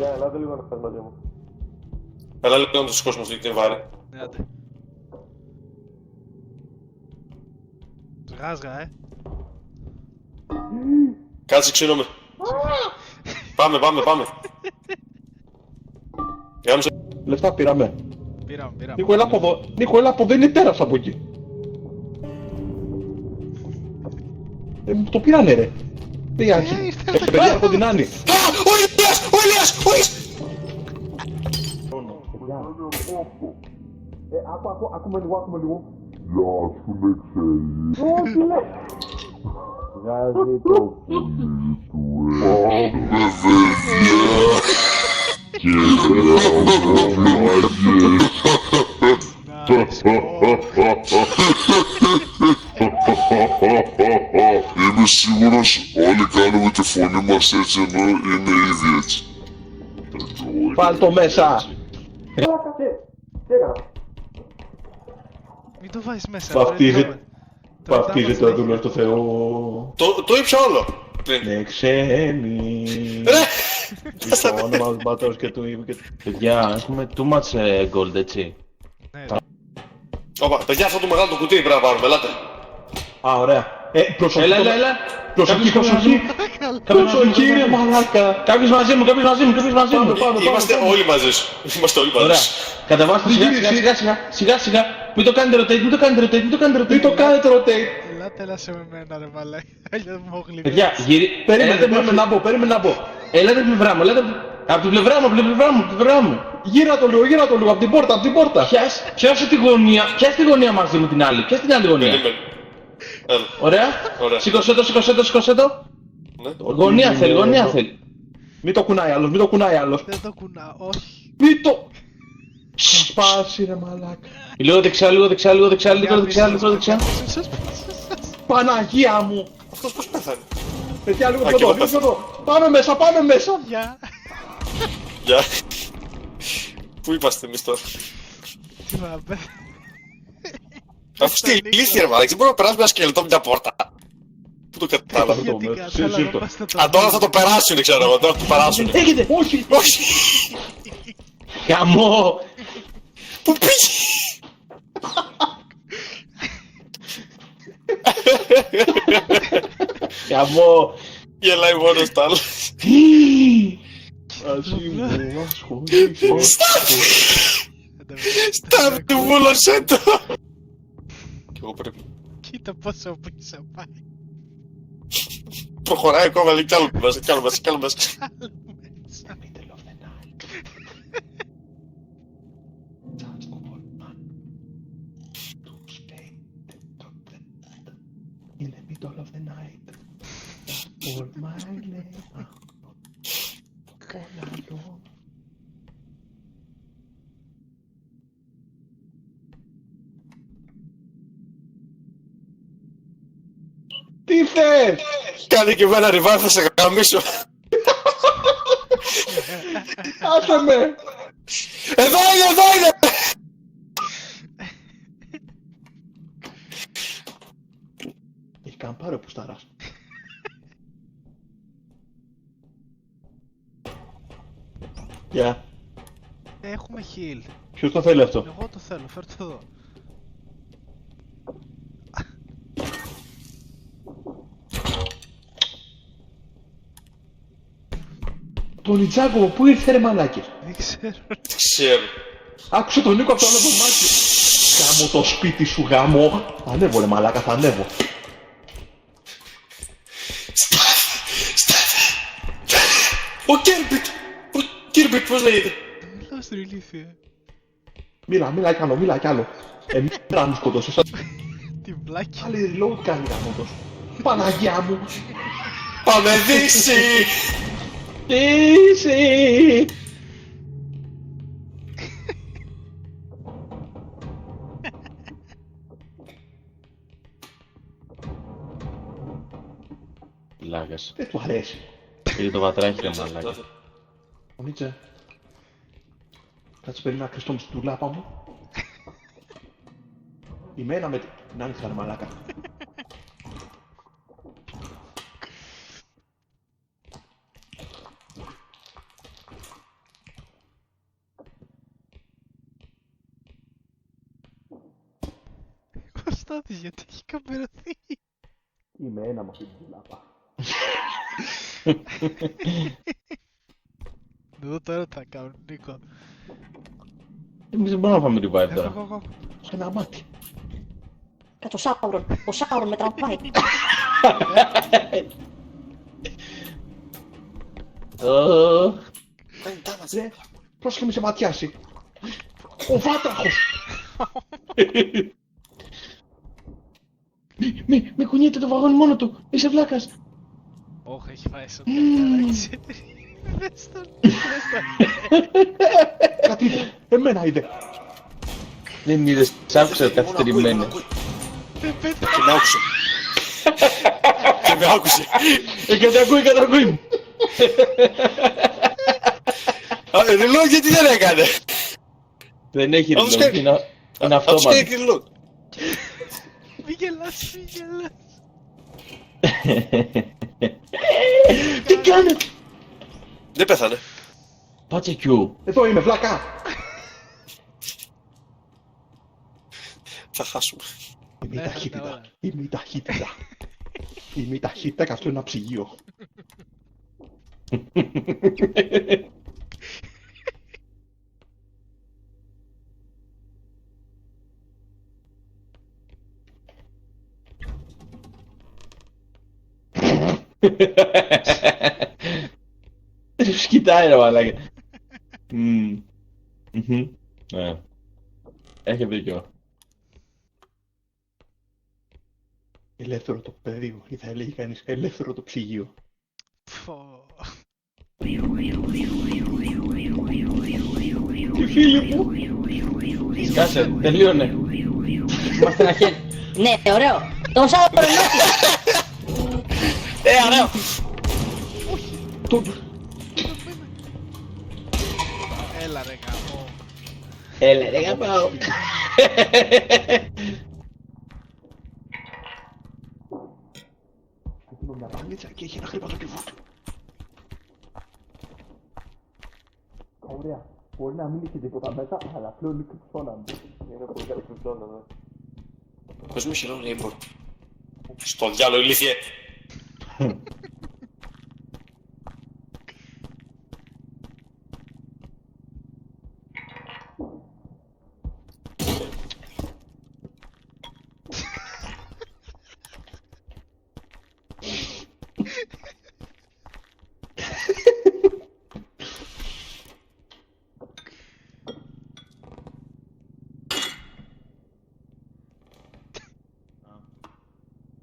Παιδιά, ελάτε λίγο να φτάσει μαζί μου. Έλα λίγο να το σηκώσουμε στο την βάρη. Ναι, άντε. Σγάζγα, Κάτσε, ξύνομαι. Πάμε. Γάμισε. Λεφτά πήραμε. Πήραμε. Νίκο, έλα από εδώ. Νίκο, έλα από εδώ, είναι τέρας από εκεί. Το πήρανε ρε. Τι άρχισε. Παιδιά από την Άννη. Α! Ο Ηλίας! Άκουμε λίγο. Γεια σου, δεν ξέρεις. Όχι, λέει. Βγάζει το Πουλί του, Πάμε, παιδιά. Και είμαι σίγουρος όλοι κάνουμε τη φωνή μας έτσι ενώ είναι ήδη έτσι. Βάλ' το μέσα. Μην το βάζεις μέσα. Βαφτίζεται ο δούλος του Θεού. Το ήψα όλο. Πριν. Ναι, ξένοι. Το όνομα του Πατρός και του Υιού και του... Παιδιά, έχουμε too much gold, έτσι. Ναι, Όπα, παιδιά, αυτό το μεγάλο το κουτί πρέπει να πάρουμε, ελάτε. Α, ωραία. Προσοχή. Έλα. Προσοχή. Προσοχή, ρε μαλάκα. Κάποιος μαζί μου. Είμαστε όλοι μαζί σου. Ωραία. Κατεβάστε σιγά. Μην το κάνετε rotate. Μην το κάνετε rotate. Ελάτε σε μένα ρε μαλάκα. Αλλιώς μου γλυκό. Παιδιά, Περίμενε να μπω. Έλατε από την πλευρά μου, από την πλευρά μου. Γύρα το λίγο, απ' την πόρτα. Πιάσε τη γωνία μαζί με την άλλη. Πιάσε την άλλη γωνία. Περίμενε. Έλα. Ωραία. Σήκωσέ το. Ναι. Γωνία θέλει. Μην το κουνάει άλλος. Δεν το κουνάω, όχι. Μην το... Σπάσει ρε μαλάκα. Λίγο δεξιά. Παναγία μου. Αυτός πώς πέθανε. Παιδιά, λίγο Α, πιο και εγώ εδώ. Πάμε μέσα. Γεια. Γεια. Πού είμαστε εμείς τώρα. Τι πάμε. Αφού στη ηλίθεια ρε μαλάκα, δεν μπορούμε να περάσουμε ένα σκελετό με μια πόρτα. Πού το κατάλαβα. Γιατί Σύρτο. κατάλαβα πας θα το Α, τώρα θα το περάσουν, ξέρω εγώ, τώρα θα το περάσουν. Έχετε. Όχι. Όχι. Γαμό. Πού πήγε. Γαμό. Γελάει μόνος τ' άλλο. Μαζί μου ασχολείσαι. Σταμ του βούλωσέ το. Κι εγώ πρέπει. Κοίτα πόσο πίσω πάει. Προχωράει ακόμα, λέει κι άλλο μέσα. In the middle of the night, for my name, all alone. Τι θες! Κάνει και εμένα ριβάρ, θα σε γαμίσω. Άσε με! Εδώ είναι! Έχει καν πάρει ο πουστάρας. Γεια. Έχουμε heal. Ποιος το θέλει αυτό? Εγώ το θέλω, φέρ' το εδώ. Τον Ιτζάκο, πού ήρθε ρε μαλάκες? Δεν ξέρω. Ξέρω. Άκουσε τον Νίκο από το άλλο κομμάτι. Γάμω το σπίτι σου, γάμω. Θα ανέβω ρε μαλάκα, θα ανέβω. Στάφε. Ο Κέρμπιτ, πώς λέγεται. Μιλάω στην ηλίθεια. Μίλα κι άλλο. Μίλα μου σκοτώσες. Τι βλάκι. Άλλη reload κάνει γάμωτος. Παναγιά μου. Πάμε Δύση. Δύση. Λάγας. Δεν του αρέσει. Πήγε το βατράχι ρε μαλάκα. Ο Νίτσε. Κάτσε περίμενα να κρυστώ μου στην τουλάπα μου. Ημένα με την... Να είναι ρε μαλάκα. μπροστά της γιατί έχει καμπερωθεί. Είμαι ένα με αυτή την λάπα. Εδώ τώρα τι θα κάνουν, Νίκο. Εμείς δεν μπορούμε να πάμε revive Έχω, τώρα. έχω. Ένα μάτι. Κάτω Σάουρον. Ο Σάουρον με τραβάει. Κάνει damage. Ρε, πρόσεχε μη σε ματιάσει. Ο βάτραχος. Μη κουνιέται το βαγόνι μόνο του. Είσαι βλάκας. Όχι, έχει φάει στο τεράκι. Δες τον. Κάτι είδε. Εμένα είδε. Δεν είδες, σ' άκουσα καθυστερημένη. Δεν πέτω. Και με άκουσε. Και με άκουσε. Κατακούει. Δεν λέω γιατί δεν έκανε. Δεν έχει Αυτός reload, κάνει- είναι Αυτός αυτόματο. κάνει reload. Μη γελάς, μη γελάς. Τι κάνε! Δεν πέθανε. Πάτσε Q. Εδώ είμαι, βλάκα. Θα χάσουμε. Είμαι η Ναι, ταχύτητα. όλα. Είμαι η ταχύτητα. Είμαι η ταχύτητα και αυτό είναι ένα ψυγείο. Τους κοιτάει ρε μαλάκα. Ναι. Έχει δίκιο. Ελεύθερο το πεδίο, ή θα έλεγε κανείς ελεύθερο το ψυγείο. Φω. Τι φίλοι μου. Σκάσε, τελείωνε. Είμαστε ένα χέρι. Ναι, ωραίο. Τον Σάουρον νότι. Ωραίο. Έλα ρε γαμό. Έλε ρε γαμπάω. Έχουμε μια παλίτσα και έχει ένα χρηματοκιβούτο. Ωραία. Μπορεί να μην έχει τίποτα μέσα, αλλά πλέον είναι κρυψώνα μου. Είναι πολύ καλή κρυψώνα, ναι. Πώς μου χειρώνει η Eibor. Στο διάλο ηλίθιε.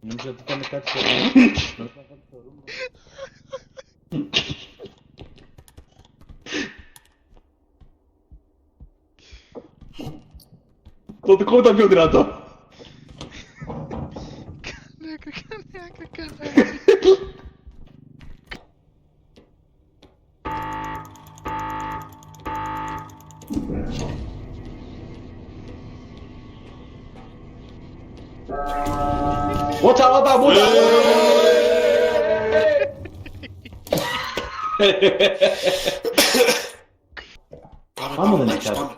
Νομίζω ότι ήταν κάτι στο ρούμ. Το δικό μου ήταν πιο δυνατό. Κάνε άκρη, κάνε άκρη, κάνε άκρη. Βότσα, Πάμε, δεν έχει κάτι.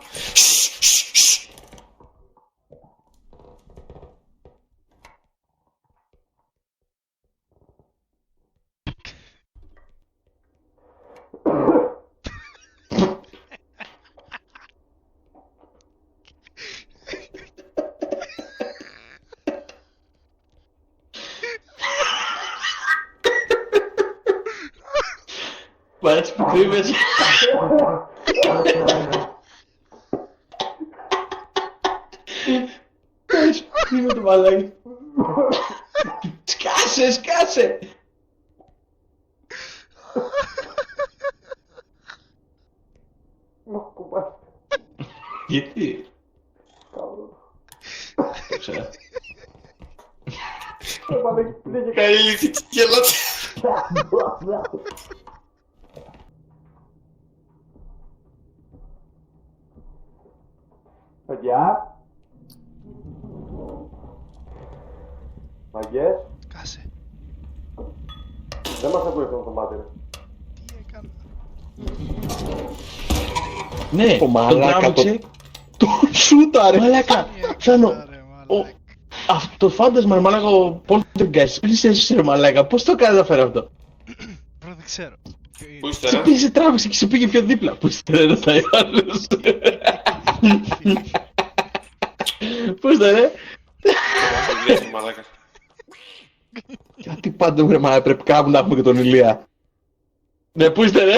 Μ' αρέσει που κρύβεσαι. Μ' αρέσει που κρύβεται το μαλάκι. Σκάσε, σκάσε. Γιατί? Το ξέρω. Καλή ηλίθιε τι γελάτε. Παιδιά. Μαγκές. Κάσε. Δεν μας ακούει αυτό το κομμάτι, ρε. Τι έκανα. Ναι, Το το μαλάκα, τράβηξε. Το σούτα, ρε. Μαλάκα, Τι Θάνο, έκανα ρε μαλάκα. αυτό το φάντασμα, ρε μαλάκα, ο Poltergeist, πλησίασε, ρε μαλάκα, πώς το κατάφερε αυτό? Μπρο, δεν ξέρω. Πού είστε, Σε ρε? πήγε, σε τράβηξε και σε πήγε πιο δίπλα. Πού είστε, ρε, ρωτάει ο άλλος. Πού είστε, ρε? Ηλίας, μαλάκα. Γιατί πάντα, ρε μαλάκα, πρέπει κάπου να έχουμε και τον Ηλία. Ναι, πού είστε, ρε?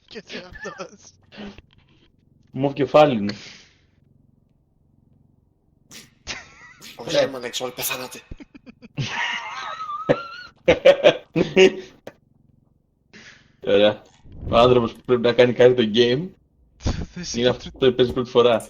Και τι αυτός. Μοβ κεφάλι είναι. Όχι, ρε μαλάξι, όλοι πεθάνατε. Ωραία. Ο άνθρωπος που πρέπει να κάνει κάτι το game Δεν είναι αυτό που παίζει πρώτη φορά.